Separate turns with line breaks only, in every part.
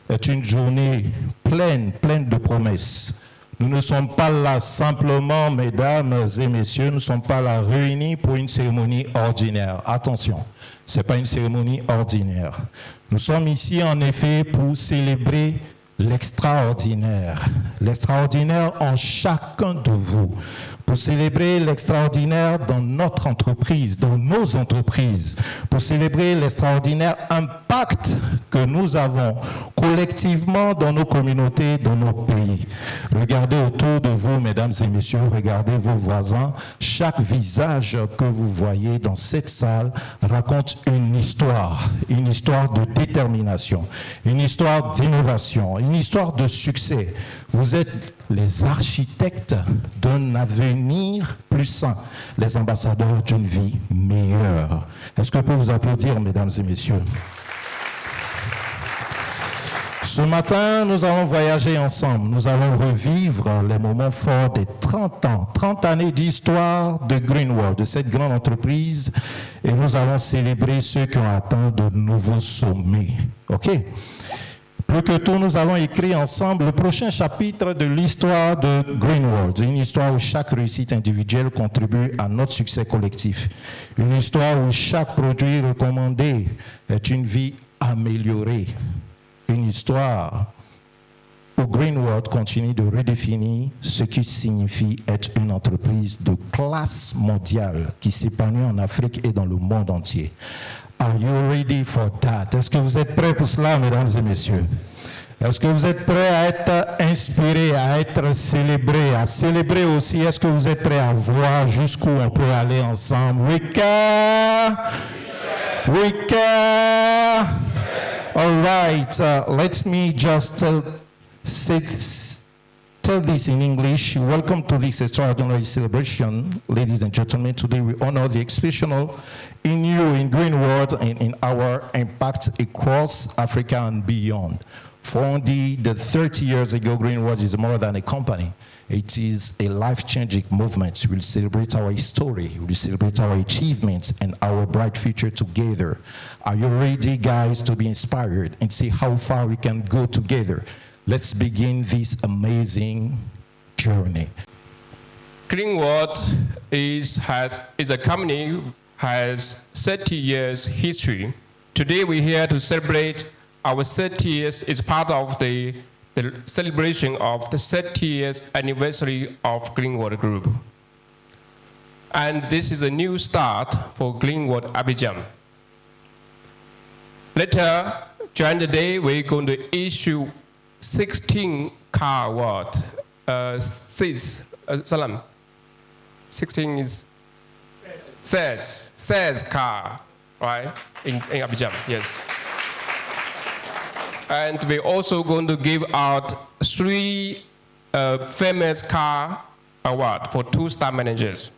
est une journée pleine de promesses. Nous ne sommes pas là simplement, mesdames et messieurs, nous ne sommes pas là réunis pour une cérémonie ordinaire. Attention, ce n'est pas une cérémonie ordinaire. Nous sommes ici en effet pour célébrer l'extraordinaire en chacun de vous, pour célébrer l'extraordinaire dans notre entreprise, dans nos entreprises, pour célébrer l'extraordinaire impact que nous avons collectivement dans nos communautés, dans nos pays. Regardez autour de vous, mesdames et messieurs, regardez vos voisins. Chaque visage que vous voyez dans cette salle raconte une histoire de détermination, une histoire d'innovation, une histoire de succès. Vous êtes les architectes d'un avenir plus sain, les ambassadeurs d'une vie meilleure. Est-ce que je peux vous applaudir, mesdames et messieurs? Ce matin, nous allons voyager ensemble. Nous allons revivre les moments forts des 30 années d'histoire de Greenworld, de cette grande entreprise, et nous allons célébrer ceux qui ont atteint de nouveaux sommets. OK? Plus que tout, nous allons écrire ensemble le prochain chapitre de l'histoire de Greenworld, une histoire où chaque réussite individuelle contribue à notre succès collectif, une histoire où chaque produit recommandé est une vie améliorée, une histoire où Greenworld continue de redéfinir ce qui signifie être une entreprise de classe mondiale qui s'épanouit en Afrique et dans le monde entier. Are you ready for that? Est-ce que vous êtes prêts pour cela, mesdames et messieurs? Est-ce que vous êtes prêts à être inspirés, à être célébrés, à célébrer aussi? Est-ce que vous êtes prêts à voir jusqu'où on peut aller ensemble? We care! All right, let me just tell this in English. Welcome to this extraordinary celebration, ladies and gentlemen. Today we honor the exceptional in you, in Greenworld, and in our impact across Africa and beyond. Founded 30 years ago, Greenworld is more than a company. It is a life-changing movement. We'll celebrate our history, we'll celebrate our achievements and our bright future together. Are you ready, guys, to be inspired and see how far we can go together? Let's begin this amazing journey.
Greenworld is a company has 30 years history. Today we're here to celebrate our 30 years. It's part of the celebration of the 30 years anniversary of Greenworld Group. And this is a new start for Greenworld Abidjan. Later, during the day, we're going to issue 16 car award. 16 is sales car, right? In Abidjan, yes. And we're also going to give out 3 famous car award for 2 star managers.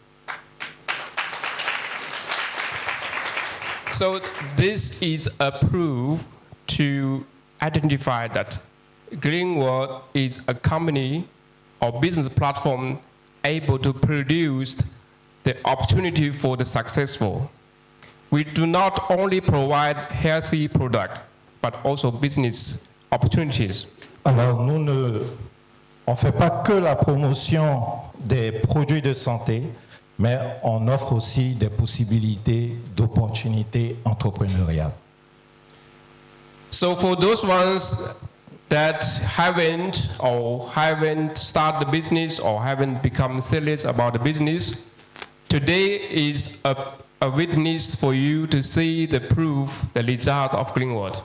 So this is a proof to identify that Greenworld is a company or business platform able to produce the opportunity for the successful. We do not only provide healthy product, but also business opportunities.
Alors, nous ne fait pas que la promotion des produits de santé, mais on offre aussi des possibilités d'opportunités entrepreneuriales.
So for those ones that haven't started the business or haven't become serious about the business, today is a witness for you to see the proof, the results of Greenworld.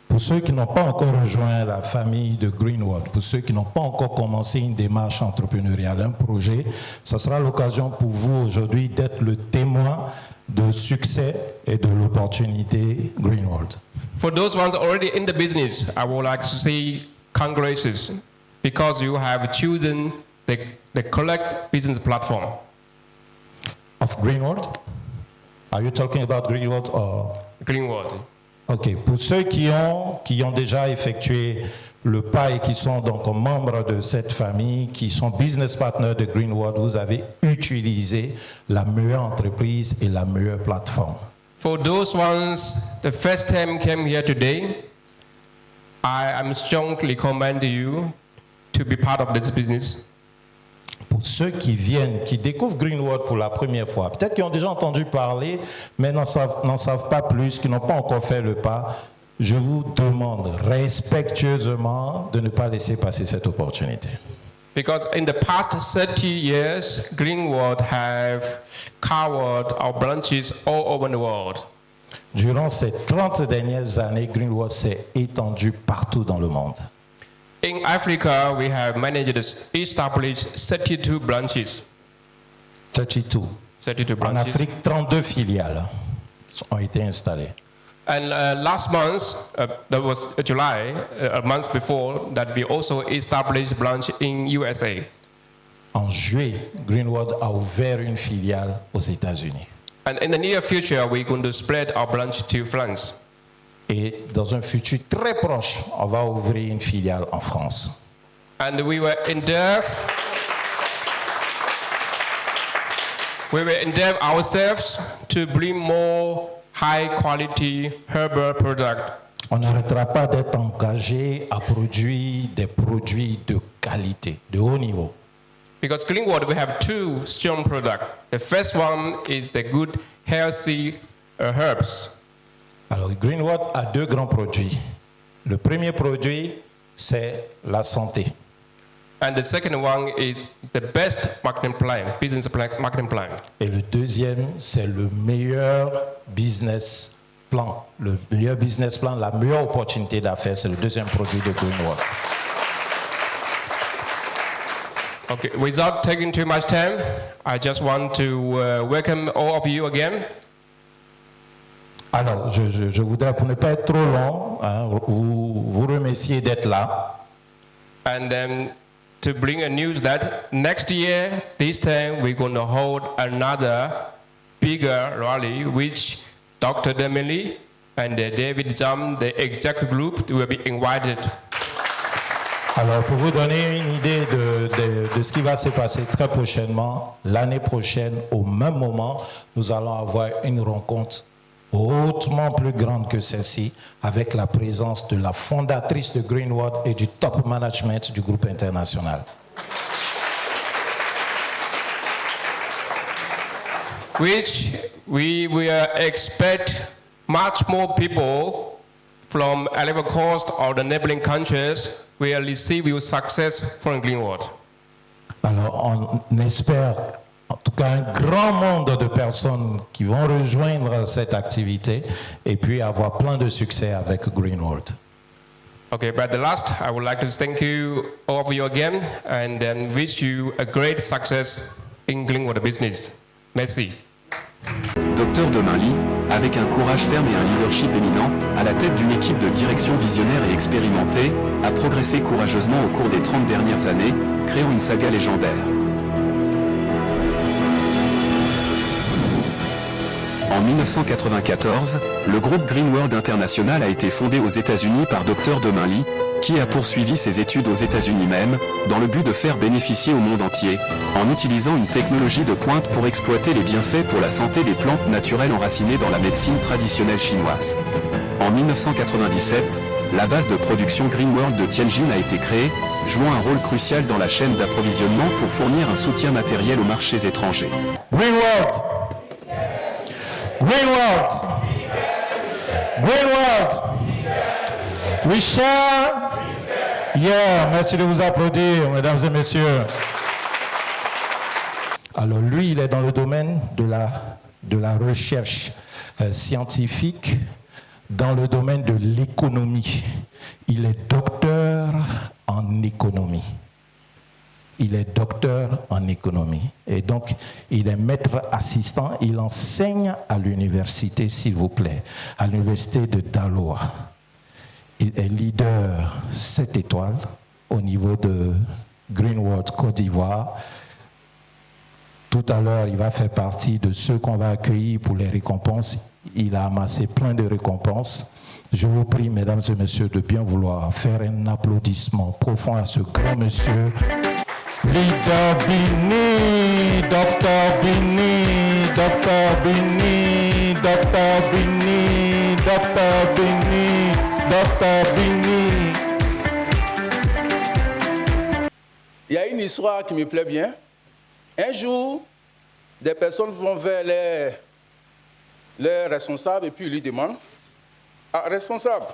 Pour ceux qui n'ont pas encore rejoint la famille de Greenworld, pour ceux qui n'ont pas encore commencé une démarche entrepreneuriale, un projet, ce sera l'occasion pour vous aujourd'hui d'être le témoin de succès et de l'opportunité Greenworld.
For those ones already in the business, I would like to say congratulations because you have chosen the correct business platform.
Of Greenworld? Are you talking about Greenworld or?
Greenworld.
Ok, pour ceux qui ont déjà effectué le pas et qui sont donc membres de cette famille, qui sont business partners de Greenworld, vous avez utilisé la meilleure entreprise et la meilleure plateforme.
For those ones, the first time came here today, I am strongly recommend you to be part of this business.
Pour ceux qui viennent, qui découvrent Greenwood pour la première fois, peut-être qu'ils ont déjà entendu parler, mais n'en savent pas plus, qui n'ont pas encore fait le pas, je vous demande respectueusement de ne pas laisser passer cette opportunité.
Because in the past 30 years, Greenwood have covered our branches all over the world.
Durant ces 30 dernières années, Greenwood s'est étendu partout dans le monde.
In Africa, we have managed to establish 32 branches.
32.
32
En
branches.
Afrique, 32 filiales ont été installées.
And last month, that was July, a month before, that we also established branch in USA.
En juillet, Greenwood a ouvert une filiale aux États-Unis.
And in the near future, we're going to spread our branch to France.
Et dans un futur très proche, on va ouvrir une filiale en France.
And we were endeavor ourselves to bring more high quality herbal products.
On n'arrêtera pas d'être engagé à produire des produits de qualité, de haut niveau.
Because Greenwood, we have two strong products. The first one is the good, healthy herbs.
Alors, Greenwood a deux grands produits. Le premier produit, c'est la santé.
And the second one is the best marketing plan, business plan, marketing plan.
Et le deuxième, c'est le meilleur business plan. Le meilleur business plan, la meilleure opportunité d'affaires, c'est le deuxième produit de Greenwood.
Okay, without taking too much time, I just want to welcome all of you again.
Alors, je voudrais, pour ne pas être trop long, vous remercier d'être là.
And then to bring a news that next year, this time, we're going to hold another bigger rally, which Dr. Demely and David Jam, the executive group, will be invited.
Alors, pour vous donner une idée de ce qui va se passer très prochainement, l'année prochaine, au même moment, nous allons avoir une rencontre hautement plus grande que celle-ci, avec la présence de la fondatrice de Greenwood et du top management du groupe international.
Which we will expect much more people from Ivory Coast or the neighboring countries will receive your success from Greenwood.
Alors, on espère en tout cas un grand nombre de personnes qui vont rejoindre cette activité et puis avoir plein de succès avec Greenwood.
Okay, but the last, I would like to thank you all of you again and then wish you a great success in Greenwood business. Merci.
Dr Deminly, avec un courage ferme et un leadership éminent, à la tête d'une équipe de direction visionnaire et expérimentée, a progressé courageusement au cours des 30 dernières années, créant une saga légendaire. En 1994, le groupe Greenwood International a été fondé aux États-Unis par Dr Deminly, qui a poursuivi ses études aux États-Unis même, dans le but de faire bénéficier au monde entier, en utilisant une technologie de pointe pour exploiter les bienfaits pour la santé des plantes naturelles enracinées dans la médecine traditionnelle chinoise. En 1997, la base de production Greenwood de Tianjin a été créée, jouant un rôle crucial dans la chaîne d'approvisionnement pour fournir un soutien matériel aux marchés étrangers.
Greenwood! Greenwood! Greenwood! We shall... Yeah, merci de vous applaudir, mesdames et messieurs. Alors lui, il est dans le domaine de la recherche scientifique, dans le domaine de l'économie. Il est docteur en économie. Il est docteur en économie. Et donc, il est maître assistant. Il enseigne à l'université, s'il vous plaît, à l'université de Daloa. Il est leader 7 étoiles au niveau de Greenwood, Côte d'Ivoire. Tout à l'heure, il va faire partie de ceux qu'on va accueillir pour les récompenses. Il a amassé plein de récompenses. Je vous prie, mesdames et messieurs, de bien vouloir faire un applaudissement profond à ce grand monsieur. Leader Bini, Dr Bini, Dr Bini, Dr Bini, Dr Bini, Dr Bini.
Il y a une histoire qui me plaît bien. Un jour, des personnes vont vers les responsables et puis ils lui demandent, « Ah, responsable,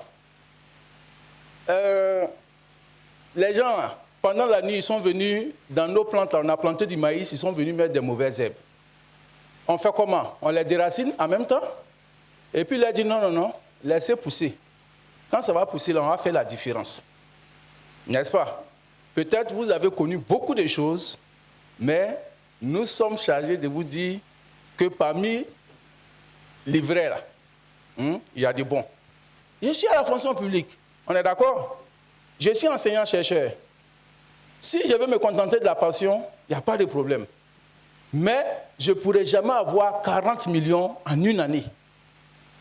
les gens, pendant la nuit, ils sont venus dans nos plantes, on a planté du maïs, ils sont venus mettre des mauvaises herbes. On fait comment? On les déracine en même temps? Et puis il a dit non, non, non, laissez pousser. Quand ça va pousser, là, on va faire la différence. N'est-ce pas? Peut-être vous avez connu beaucoup de choses, mais nous sommes chargés de vous dire que parmi les vrais, là, il y a des bons. Je suis à la fonction publique, on est d'accord? Je suis enseignant-chercheur. Si je veux me contenter de la passion, il n'y a pas de problème. Mais je ne pourrai jamais avoir 40 millions en une année,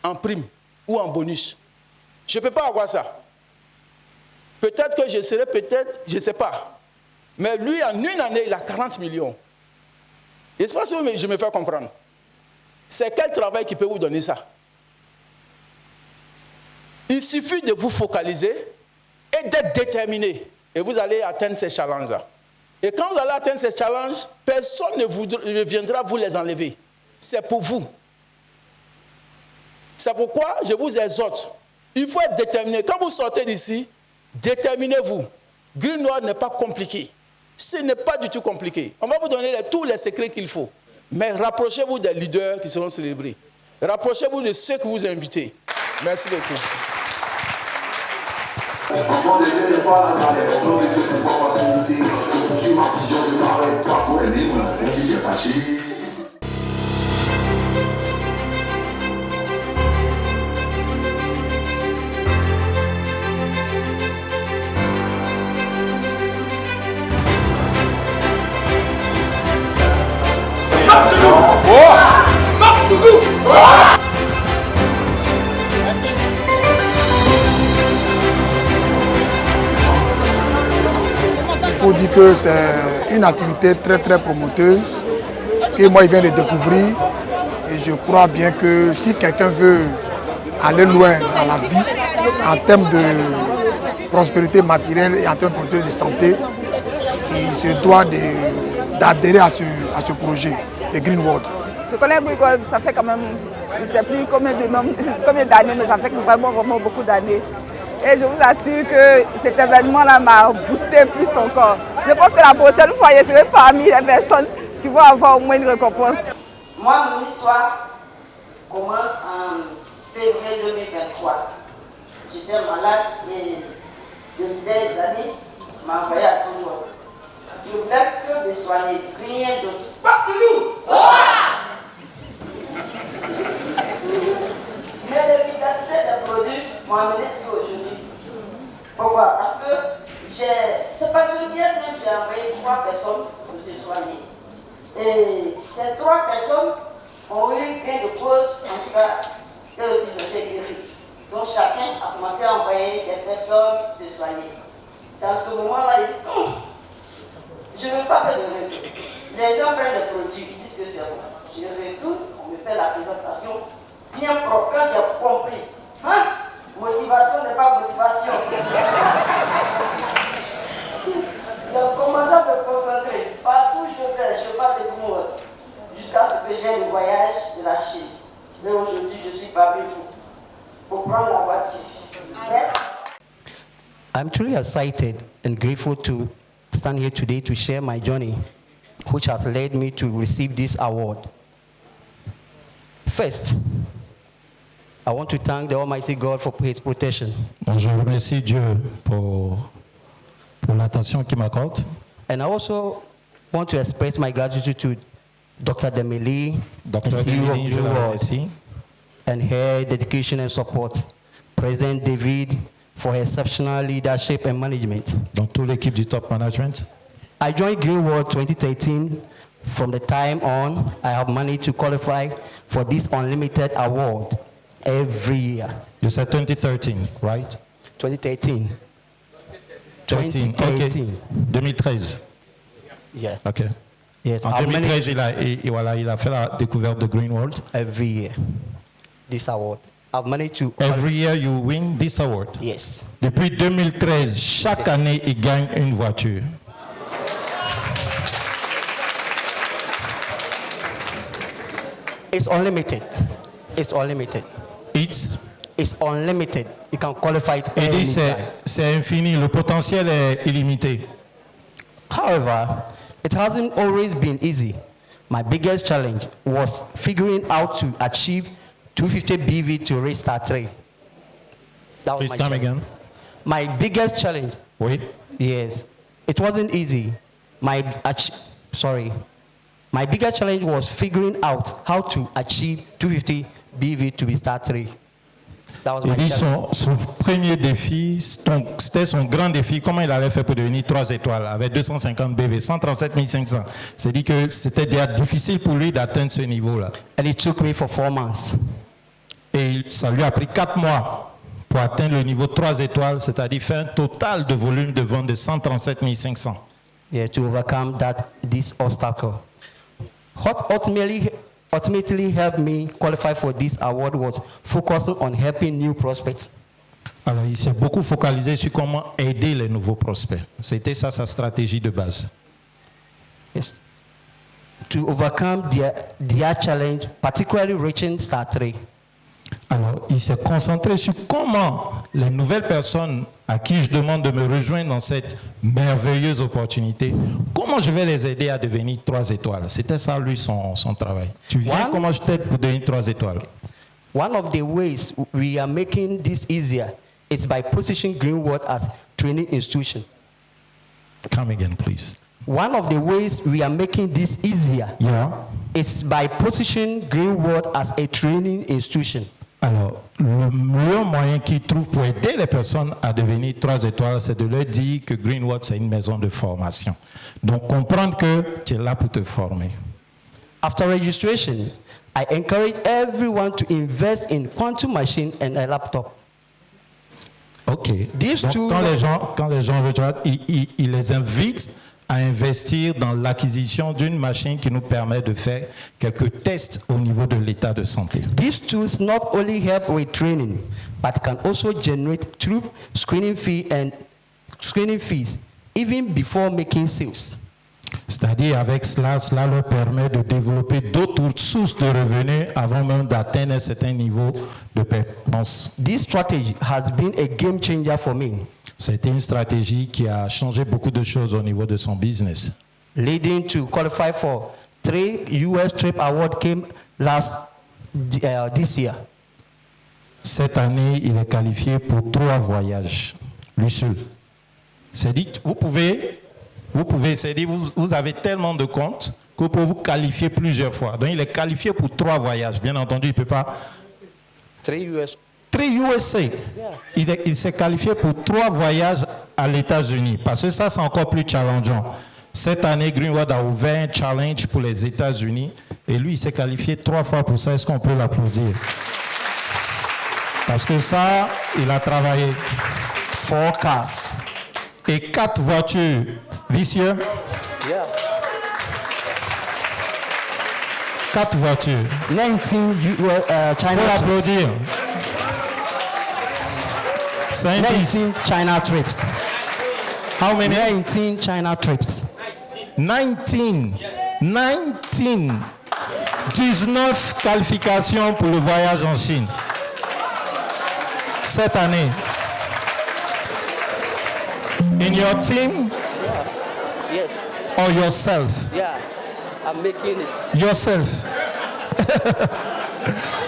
en prime ou en bonus. Je ne peux pas avoir ça. Peut-être que je serai, peut-être, je ne sais pas. Mais lui, en une année, il a 40 millions. Je ne sais pas si je me fais comprendre. C'est quel travail qui peut vous donner ça? Il suffit de vous focaliser et d'être déterminé. Et vous allez atteindre ces challenges-là. Et quand vous allez atteindre ces challenges, personne ne viendra vous les enlever. C'est pour vous. C'est pourquoi je vous exhorte. Il faut être déterminé. Quand vous sortez d'ici, déterminez-vous. Green World n'est pas compliqué. Ce n'est pas du tout compliqué. On va vous donner tous les secrets qu'il faut. Mais rapprochez-vous des leaders qui seront célébrés. Rapprochez-vous de ceux que vous invitez. Merci beaucoup.
Enfant de Dieu n'est pas la galère, enfant de Dieu n'est pas facilité. Je poursuis ma vision, je m'arrête pas pour aimer mon enfant si j'ai fâché.
Il faut dire que c'est une activité très très promoteuse et moi il vient de découvrir et je crois bien que si quelqu'un veut aller loin dans la vie en termes de prospérité matérielle et en termes de santé, il se doit d'adhérer à ce projet de Green World.
Je connais Green World, ça fait quand même, je ne sais plus combien d'années, mais ça fait vraiment beaucoup d'années. Et je vous assure que cet événement-là m'a boosté plus encore. Je pense que la prochaine fois, je serai parmi les personnes qui vont avoir au moins une récompense.
Moi, mon histoire commence en février 2023. J'étais malade et depuis des années, m'a envoyé à tout le monde. Je voulais que me soigner, rien d'autre. Mais l'efficacité des produits m'a amené ici aujourd'hui. Pourquoi? Parce que c'est pas une pièce, même j'ai envoyé 3 personnes pour se soigner. Et ces 3 personnes ont eu gain de cause, en tout cas, elles aussi ont été guéries. Donc chacun a commencé à envoyer des personnes se soigner. C'est à ce moment-là, il dit, je ne veux pas faire de réseau. Les gens prennent le produit, ils disent que c'est bon. Je retourne, on me fait la présentation bien propre. Quand j'ai compris, motivation n'est pas motivation. J'ai commencé à me concentrer. Partout où je parle de Green World, jusqu'à ce que j'ai le voyage de la Chine. Mais aujourd'hui, je suis parmi vous pour prendre la voiture. Merci.
I'm truly excited and grateful to stand here today to share my journey, which has led me to receive this award. First, I want to thank the Almighty God for His protection.
Je remercie Dieu pour l'attention qu'il m'accorde.
And I also want to express my gratitude to Dr. Demeli,
Dr.
the CEO of
Demeli, je
Green
la
World,
remercie.
and her dedication and support. President David for her exceptional leadership and management.
Donc toute l'équipe du top management.
I joined Green World 2013. From the time on, I have managed to qualify for this unlimited award every year.
You said 2013, right?
2013.
13, okay. 2013.
Yeah.
Okay.
Yes.
En
I've
2013,
managed
il a fait la découverte de Green World.
every year this award. I've managed to.
Every year you win this award.
Yes.
Depuis 2013, chaque année, il gagne une voiture.
It's unlimited. It's unlimited. It's unlimited. You can qualify it
Il dit
anytime.
c'est infini, le potentiel est illimité.
However, it hasn't always been easy. My biggest challenge was figuring out to achieve 250 BV to race Star 3. That was
Please
my
come
challenge.
again.
My biggest challenge.
Oui.
Yes, it wasn't easy. My biggest challenge was figuring out how to achieve 250 BV to be Star 3. That was
Il
my
dit
challenge.
son premier défi, c'était son grand défi, comment il allait faire pour devenir 3 étoiles avec 250 BV, 137 500. C'est dit que c'était déjà difficile pour lui d'atteindre ce niveau-là.
And it took me for 4 months.
Et ça lui a pris 4 mois pour atteindre le niveau 3 étoiles, c'est-à-dire faire un total de volume de vente de 137 500.
Yeah, to overcome this obstacle. What ultimately helped me qualify for this award was focusing on helping new prospects.
Alors, il s'est beaucoup focalisé sur comment aider les nouveaux prospects. C'était ça sa stratégie de base.
Yes. To overcome their challenge, particularly reaching Star 3.
Alors, il s'est concentré sur comment les nouvelles personnes à qui je demande de me rejoindre dans cette merveilleuse opportunité, comment je vais les aider à devenir 3 étoiles. C'était ça, lui, son travail. Tu viens, comment je t'aide pour devenir 3 étoiles?
One of the ways we are making this easier is by positioning Greenwood as training institution.
Come again, please.
One of the ways we are making this easier is by positioning Greenwood as a training institution.
Alors, le meilleur moyen qu'ils trouvent pour aider les personnes à devenir 3 étoiles, c'est de leur dire que Greenwood, c'est une maison de formation. Donc, comprendre que tu es là pour te former.
After registration, I encourage everyone to invest in quantum machine and a laptop.
OK.
These
Donc,
two-
quand les gens rejoignent, il les invite à investir dans l'acquisition d'une machine qui nous permet de faire quelques tests au niveau de l'état de santé.
These tools not only help with training, but can also generate true screening fees even before making sales.
C'est-à-dire, avec cela leur permet de développer d'autres sources de revenus avant même d'atteindre un certain niveau de performance.
This strategy has been a game changer for me,
C'était une stratégie qui a changé beaucoup de choses au niveau de son business.
leading to qualify for 3 US Trip Award came this year.
Cette année, il est qualifié pour 3 voyages, lui seul. C'est dit, vous pouvez, c'est dit, vous avez tellement de comptes que vous pouvez vous qualifier plusieurs fois. Donc, il est qualifié pour 3 voyages. Bien entendu, il ne peut pas.
3 US.
3 USA. Il s'est qualifié pour 3 voyages à l'États-Unis. Parce que ça, c'est encore plus challengeant. Cette année, Greenwood a ouvert un challenge pour les États-Unis. Et lui, il s'est qualifié 3 fois pour ça. Est-ce qu'on peut l'applaudir? Parce que ça, il a travaillé.
4 cars.
Et 4 voitures vicieuses.
Yeah.
4 voitures.
19
Il
China
faut l'applaudir. C'est un
19 China trips.
How many?
19 China trips.
19. 19 qualifications pour le voyage en Chine. Cette année. In your team
Yes.
or yourself?
Yeah. I'm making it.
Yourself.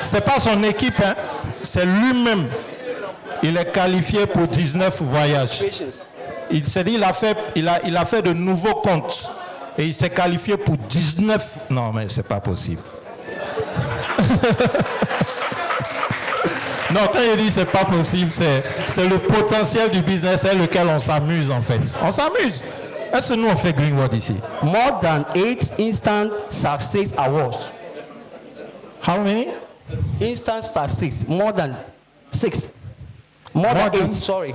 C'est pas son équipe, hein? C'est lui-même. Il est qualifié pour 19 voyages.
Patience.
Il s'est dit, il a fait de nouveaux comptes. Et il s'est qualifié pour 19. Non, mais c'est pas possible. Non, quand il dit c'est pas possible, c'est le potentiel du business avec lequel on s'amuse en fait. On s'amuse. Est-ce que nous on fait Greenwood ici?
More than 8 instant success awards.
How many?
Instant success. More than 6. More than 8, sorry.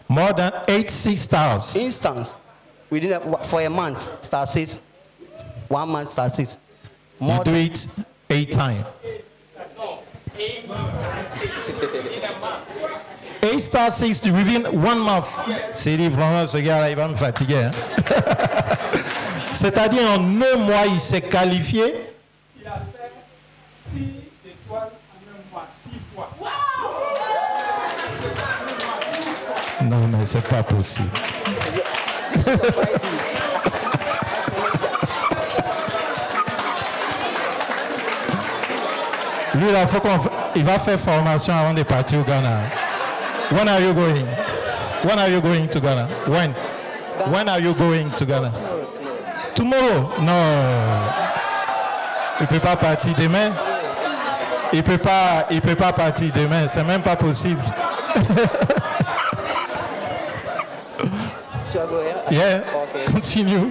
More than 8 6 stars.
Instance. For a month, star 6. 1 month, star 6.
You do it 8 times. 8 star 6 within 1 month. C'est dit vraiment, ce gars-là, il va me fatiguer. Hein? C'est-à-dire en 9 mois, il s'est qualifié. non, mais c'est pas possible. Lui, là, il va faire formation avant de partir au Ghana. When are you going? When are you going to Ghana? When are you going to Ghana? Tomorrow? Non. Il ne peut pas partir demain. Il peut pas partir demain. C'est même pas possible. Yeah. Continue.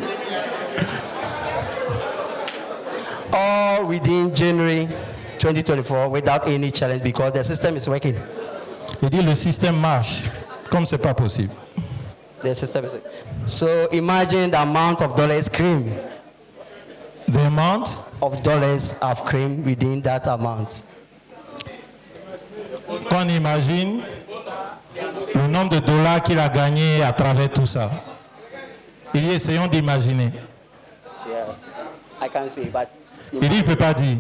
All within January 2024 without any challenge because the system is working.
Il dit le système marche, comme c'est pas possible.
The system is working. So imagine the amount of dollars cream.
The amount
of dollars of cream within that amount.
Qu'on imagine le nombre de dollars qu'il a gagné à travers tout ça. Il dit essayons d'imaginer.
Yeah, I can't say, but.
Il dit, il ne peut pas dire,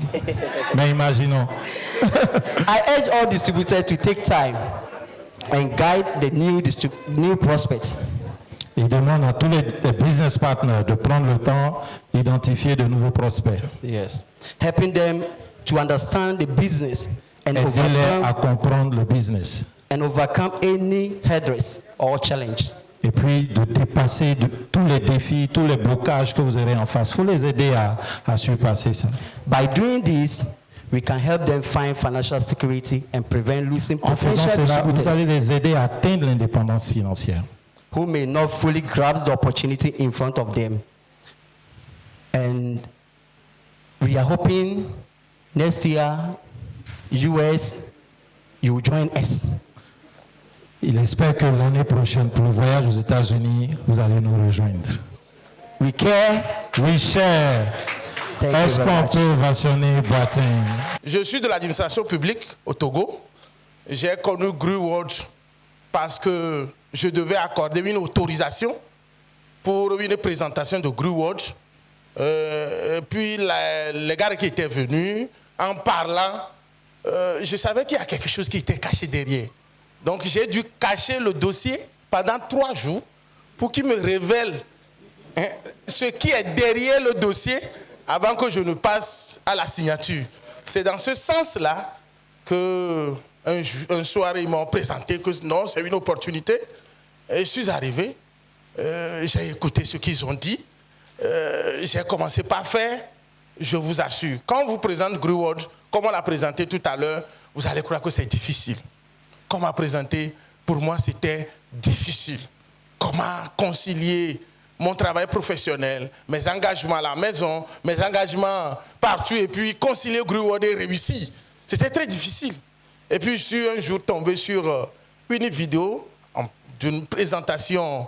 mais imaginons.
I urge all distributors to take time and guide the new prospects.
Il demande à tous les business partners de prendre le temps d'identifier de nouveaux prospects.
Yes. Helping them to understand the business and
aider-les à comprendre le business.
And overcome any hurdles or challenge.
Et puis de dépasser tous les défis, tous les blocages que vous aurez en face. Il faut les aider à surpasser ça.
By doing this, we can help them find financial security and prevent losing potential
distributors. En faisant cela, vous allez les aider à atteindre l'indépendance financière.
Who may not fully grasp the opportunity in front of them. And we are hoping next year, US, you will join us.
Il espère que l'année prochaine, pour le voyage aux États-Unis, vous allez nous rejoindre.
We care.
We share. Est-ce qu'on peut ovationner Boateng?
Je suis de l'administration publique au Togo. J'ai connu GreenWorld parce que je devais accorder une autorisation pour une présentation de GreenWorld. Puis les gars qui étaient venus, en parlant, je savais qu'il y a quelque chose qui était caché derrière. Donc j'ai dû cacher le dossier pendant 3 jours pour qu'il me révèle ce qui est derrière le dossier avant que je ne passe à la signature. C'est dans ce sens-là que un soir ils m'ont présenté que non, c'est une opportunité. Et je suis arrivé, j'ai écouté ce qu'ils ont dit, j'ai commencé par faire, je vous assure. Quand on vous présente GreenWorld, comme on l'a présenté tout à l'heure, vous allez croire que c'est difficile. Comme à présenter, pour moi, c'était difficile. Comment concilier mon travail professionnel, mes engagements à la maison, mes engagements partout, et puis concilier GreenWorld et réussir. C'était très difficile. Et puis, je suis un jour tombé sur une vidéo d'une présentation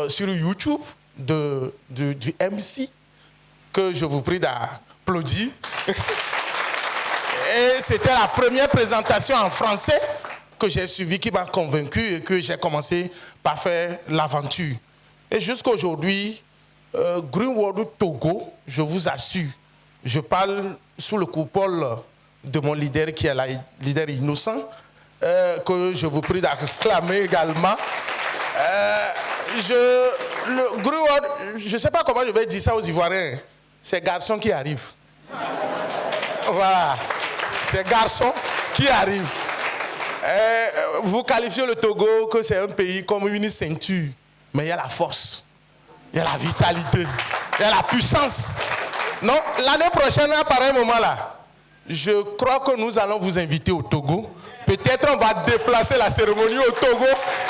sur YouTube du MC, que je vous prie d'applaudir. Et c'était la première présentation en français que j'ai suivi, qui m'a convaincu et que j'ai commencé par faire l'aventure. Et jusqu'à aujourd'hui, GreenWorld Togo, je vous assure, je parle sous le coupole de mon leader qui est le leader innocent, que je vous prie d'acclamer également. GreenWorld, je ne sais pas comment je vais dire ça aux Ivoiriens, c'est garçons qui arrivent. Voilà, c'est garçons qui arrivent. Vous qualifiez le Togo que c'est un pays comme une ceinture, mais il y a la force, il y a la vitalité, il y a la puissance. Non, l'année prochaine, à pareil moment-là, je crois que nous allons vous inviter au Togo. Peut-être on va déplacer la cérémonie au Togo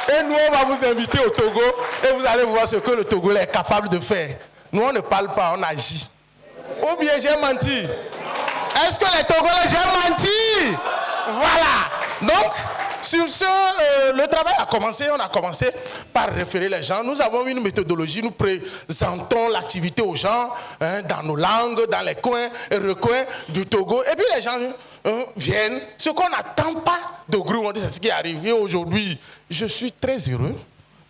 et nous on va vous inviter au Togo et vous allez voir ce que le Togolais est capable de faire. Nous on ne parle pas, on agit. Ou bien j'ai menti? Est-ce que les Togolais, j'ai menti? Voilà. Donc, sur ce, le travail a commencé. On a commencé par référer les gens. Nous avons une méthodologie. Nous présentons l'activité aux gens dans nos langues, dans les coins et recoins du Togo. Et puis les gens viennent. Ce qu'on n'attend pas de GreenWorld, c'est ce qui arrive. Et aujourd'hui, je suis très heureux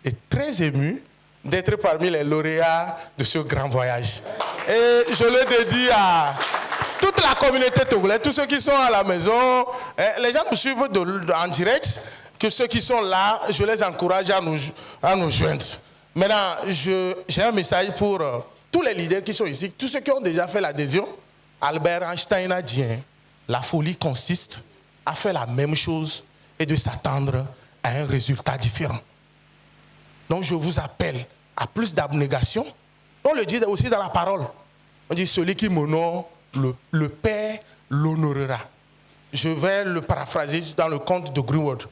et très ému d'être parmi les lauréats de ce grand voyage. Et je le dédie à toute la communauté togolaise, tous ceux qui sont à la maison, les gens nous suivent en direct, que ceux qui sont là, je les encourage à nous joindre. Maintenant, j'ai un message pour tous les leaders qui sont ici, tous ceux qui ont déjà fait l'adhésion. Albert Einstein a dit, la folie consiste à faire la même chose et de s'attendre à un résultat différent. Donc je vous appelle à plus d'abnégation. On le dit aussi dans la parole. On dit, celui qui m'honore, le Père l'honorera. Je vais le paraphraser dans le conte de Greenwood.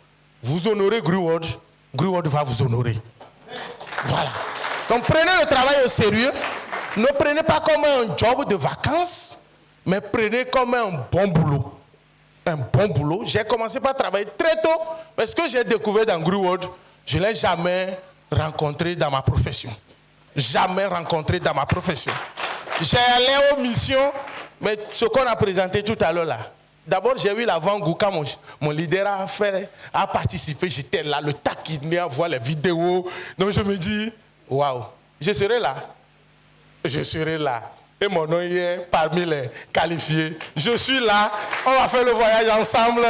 Vous honorez Greenwood, Greenwood va vous honorer. Voilà. Donc prenez le travail au sérieux. Ne prenez pas comme un job de vacances, mais prenez comme un bon boulot. Un bon boulot. J'ai commencé par travailler très tôt, mais ce que j'ai découvert dans Greenwood, je ne l'ai jamais rencontré dans ma profession. Jamais rencontré dans ma profession. J'ai allé aux missions, mais ce qu'on a présenté tout à l'heure là, d'abord j'ai eu l'avant-goût quand mon leader a participé, j'étais là, le taquiné à voir les vidéos. Donc je me dis, waouh, je serai là. Je serai là. Et mon nom y est parmi les qualifiés. Je suis là, on va faire le voyage ensemble.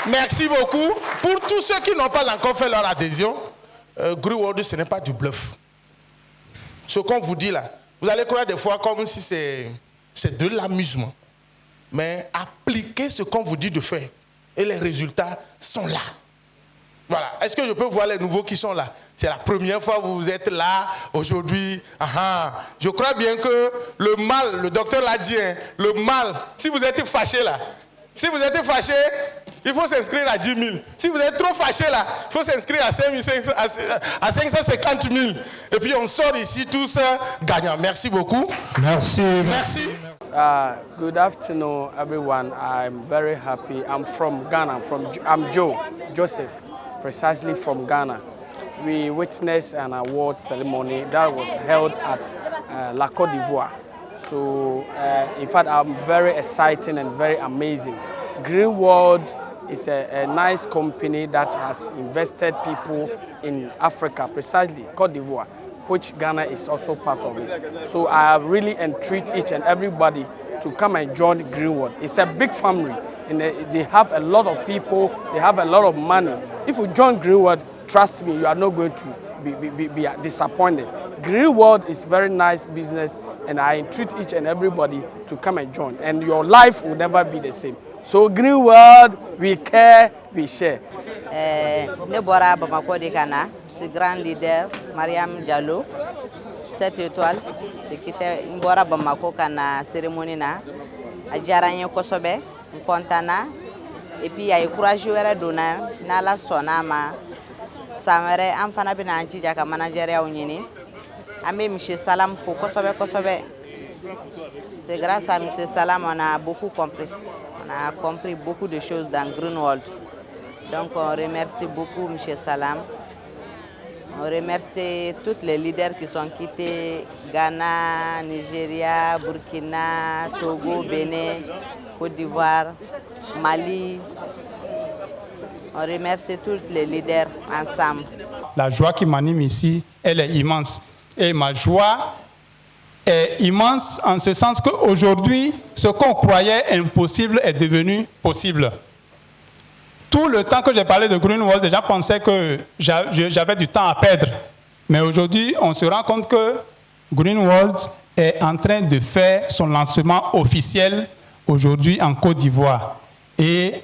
Merci beaucoup. Pour tous ceux qui n'ont pas encore fait leur adhésion, Greenwood, ce n'est pas du bluff. Ce qu'on vous dit là, vous allez croire des fois comme si c'est de l'amusement. Mais appliquez ce qu'on vous dit de faire. Et les résultats sont là. Voilà. Est-ce que je peux voir les nouveaux qui sont là? C'est la première fois que vous êtes là aujourd'hui. Je crois bien que le mal, le docteur l'a dit, hein, le mal, si vous êtes fâché là, si vous êtes fâché, il faut s'inscrire à 10 000. Si vous êtes trop fâché là, il faut s'inscrire à 550 000. Et puis on sort ici tous gagnants. Merci beaucoup.
Merci.
Merci.
Good afternoon, everyone. I'm very happy. I'm from Ghana. I'm Joseph, precisely from Ghana. We witnessed an award ceremony that was held at La Côte d'Ivoire. So, in fact, I'm very exciting and very amazing. Greenwood is a nice company that has invested people in Africa, precisely Côte d'Ivoire, which Ghana is also part of it. So I really entreat each and everybody to come and join Greenwood. It's a big family, and they have a lot of people, they have a lot of money. If you join Greenwood, trust me, you are not going to be disappointed. Greenwood is very nice business, and I entreat each and everybody to come and join, and your life will never be the same. So Greenwood, we care, we share.
Nebora Bamako de Ghana, c'est grand leader, Mariam Diallo, 7 étoiles, qui était Nebora Bamako Kana cérémonie na, Adjaranye Kosobe, Kontana, et puis il y a eu courage à donner, Nala Sonama, Samere, Amfana Binanchi, Jaka Manageria Unini, Amé Michel Salam, Fou Kosobe Kosobe. C'est grâce à M. Salam on a beaucoup compris. On a compris beaucoup de choses dans Greenwood. Donc on remercie beaucoup M. Salam. On remercie tous les leaders qui sont quittés, Ghana, Nigeria, Burkina, Togo, Bénin, Côte d'Ivoire, Mali. On remercie tous les leaders ensemble.
La joie qui m'anime ici, elle est immense. Et ma joie est immense en ce sens qu'aujourd'hui, ce qu'on croyait impossible est devenu possible. Tout le temps que j'ai parlé de Greenwood, les gens pensaient que j'avais du temps à perdre. Mais aujourd'hui, on se rend compte que Greenwood est en train de faire son lancement officiel aujourd'hui en Côte d'Ivoire. Et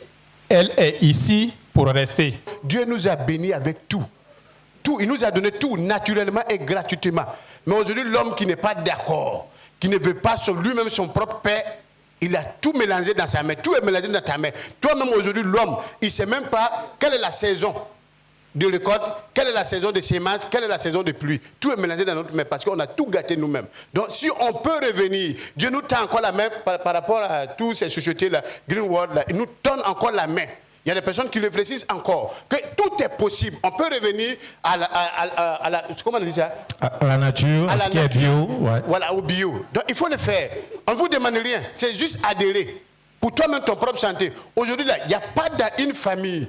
elle est ici pour rester.
Dieu nous a bénis avec tout. Tout. Il nous a donné tout naturellement et gratuitement. Mais aujourd'hui, l'homme qui n'est pas d'accord, qui ne veut pas sur lui-même son propre père, il a tout mélangé dans sa main. Tout est mélangé dans ta main. Toi-même aujourd'hui, l'homme, il ne sait même pas quelle est la saison de récolte, quelle est la saison de semences, quelle est la saison de pluie. Tout est mélangé dans notre main parce qu'on a tout gâté nous-mêmes. Donc si on peut revenir, Dieu nous tend encore la main par rapport à toutes ces sociétés-là, Greenwood, là, il nous donne encore la main. Il y a des personnes qui réfléchissent encore que tout est possible. On peut revenir à la comment on dit ça?
À la nature, à ce qui est bio. Ouais.
Voilà, au bio. Donc il faut le faire. On ne vous demande rien. C'est juste adhérer. Pour toi-même, ton propre santé. Aujourd'hui, là, il n'y a pas d'une famille.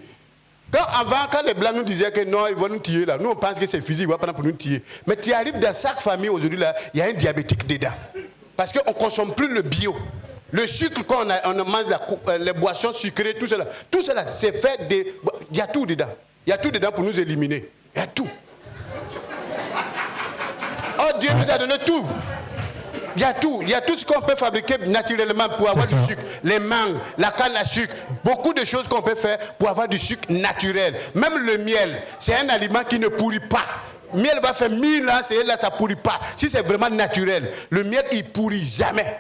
Quand les Blancs nous disaient que non, ils vont nous tuer là, nous on pense que c'est physique, ils vont prendre pour nous tuer. Mais tu arrives dans chaque famille aujourd'hui, là, il y a un diabétique dedans. Parce qu'on ne consomme plus le bio. Le sucre qu'on on mange, les boissons sucrées, tout cela c'est fait il y a tout dedans. Il y a tout dedans pour nous éliminer. Il y a tout. Oh, Dieu nous a donné tout. Il y a tout. Il y a tout ce qu'on peut fabriquer naturellement pour avoir du sucre. Les mangues, la canne à sucre. Beaucoup de choses qu'on peut faire pour avoir du sucre naturel. Même le miel, c'est un aliment qui ne pourrit pas. Le miel va faire 1000 ans, c'est là, ça ne pourrit pas. Si c'est vraiment naturel, le miel, il ne pourrit jamais.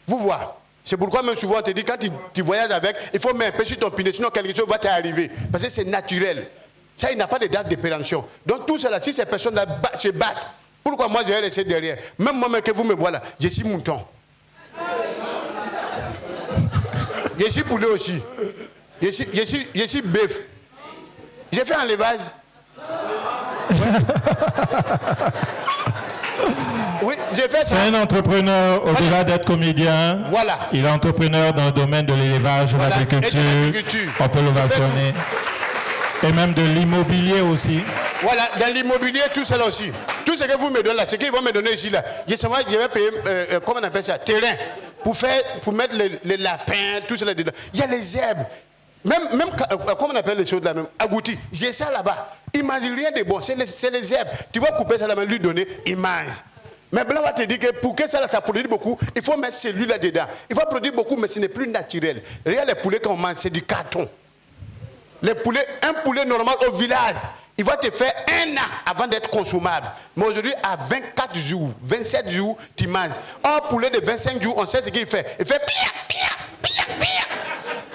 Vous voyez. C'est pourquoi même souvent on te dit, quand tu voyages avec, il faut mettre un peu sur ton pied, sinon quelque chose va t'arriver. Parce que c'est naturel. Ça, il n'a pas de date de péremption. Donc tout cela, si ces personnes-là se battent, pourquoi moi je vais rester derrière? Même moi-même que vous me voilà, je suis mouton. Je suis poulet aussi. Je suis bœuf. J'ai fait un élevage. Oui, j'ai fait ça.
C'est un entrepreneur, au-delà d'être comédien.
Voilà.
Il est entrepreneur dans le domaine de l'élevage, de l'agriculture. On peut l'ovationner. Et même de l'immobilier aussi.
Voilà, dans l'immobilier, tout cela aussi. Tout ce que vous me donnez là, ce qu'ils vont me donner ici là, je vais payer, comment on appelle ça, terrain, pour mettre les lapins, tout cela dedans. Il y a les herbes. Même comment on appelle les choses là même, agouti, j'ai ça là-bas. Il ne mange rien de bon, c'est les herbes. Tu vas couper ça là-bas, lui donner, il mange. Mais Blanc va te dire que pour que ça produise beaucoup, il faut mettre celui-là dedans. Il va produire beaucoup, mais ce n'est plus naturel. Regarde les poulets qu'on mange, c'est du carton. Les poulets, un poulet normal au village, il va te faire 1 an avant d'être consommable. Mais aujourd'hui, à 24 jours, 27 jours, tu manges. Un poulet de 25 jours, on sait ce qu'il fait. Il fait pia.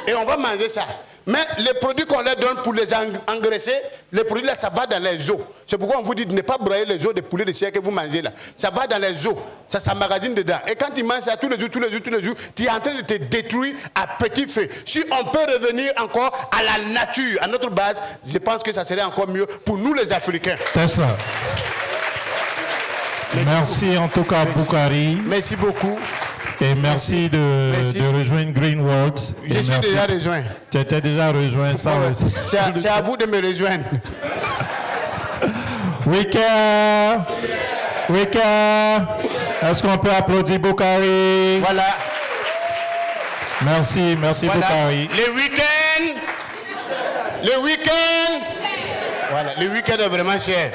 Et on va manger ça. Mais les produits qu'on leur donne pour les engraisser, les produits là, ça va dans les os. C'est pourquoi on vous dit de ne pas broyer les os de poulet de cerf que vous mangez là. Ça va dans les os, ça s'emmagasine dedans. Et quand tu manges ça tous les jours, tu es en train de te détruire à petit feu. Si on peut revenir encore à la nature, à notre base, je pense que ça serait encore mieux pour nous les Africains.
C'est ça. Merci en tout cas, Boukari.
Merci beaucoup.
Et merci de rejoindre Green World.
Je suis déjà rejoint.
Tu étais déjà rejoint, ça aussi.
C'est à vous de me rejoindre.
Week-end. Est-ce qu'on peut applaudir Boukari?
Voilà.
Merci voilà. Boukari.
Le week-end. Voilà, le week-end est vraiment cher.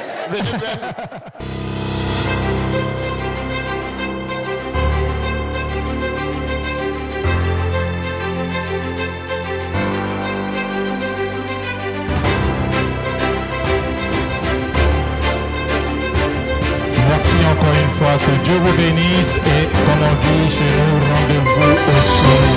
Merci encore une fois, que Dieu vous bénisse et comme on dit chez nous, rendez-vous au sommet.